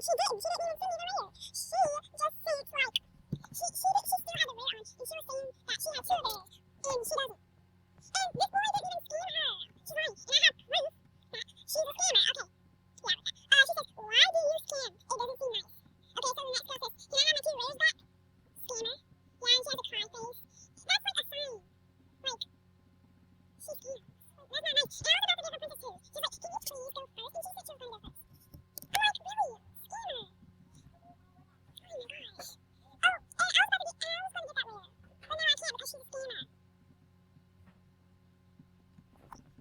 she didn't. She didn't even send me the red. She just sent like she still had the red on, and she was saying that she had two of theirs, and she doesn't. And this boy didn't even scam her. She's lying, and I have proof that she's a scammer. Okay, yeah. She says, why do you scam? It doesn't seem nice. Okay, so the next girl says, can I have my two reds back? Scammer. Yeah, and she has a cry face. That's like a sign. Like, she scams. Like, that's not nice. And I was about to give her Princess too. She's like, can you please go first? And she said she was going to go first. I'm like, really? Scammer. Oh my gosh. Oh, and I was about to get that rare. But now I can't because she's a scammer.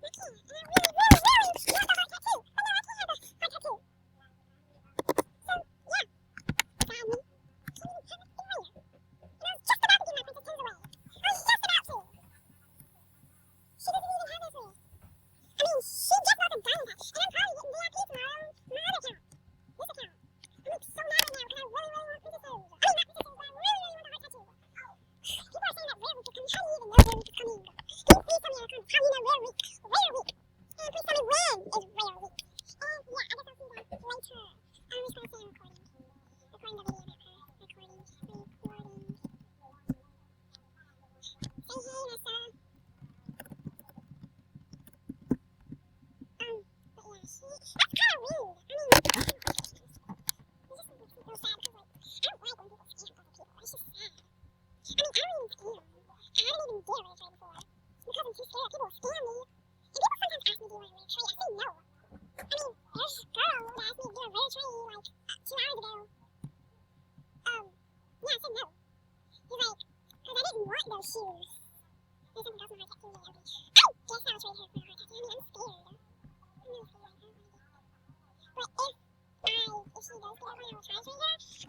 I can't. And I really want the heart tattoo. But now I can't have the heart tattoo. So, yeah. Sadly, can't even have it in rare. And I was just about to give my Princess 2s away. I was just about to. She doesn't even have this rare. I mean, she just wasn't done with that. And I'm probably getting VIP tomorrow. My other account. This account. I'm like so mad right now because I really, really want Princess 2s. I mean, not Princess 2s, but I really, really want the heart tattoo. People are saying that Rare Week is coming. How do you even know Rare Week is coming? Can you please tell me in the comments how you know Rare Week? Rare Week. And please tell me when is Rare Week. And yeah, I guess I'll see you guys later. I'm just going to say I'm recording. Recording the video about her. Recording. Say hey, Nessa. But yeah, that's kind of rude. I mean, it just makes me so sad because, like, I don't like when people scam other people. It's just sad. I mean, I don't even scam. I haven't even did a rare trade before. Because I'm too scared. People will scam me. And people sometimes ask me, do you want a rare trade? I say no. I mean, there's this girl that asked me to do a rare trade, like, 2 hours ago. Yeah, I said no. He's like, because I didn't want those shoes. There's something else in my heart tattoo. Okay. I guess I'll trade her for a heart tattoo. I mean, I'm scared. I'm really scared. I don't want to do it. But if she does get it when I will try to trade her,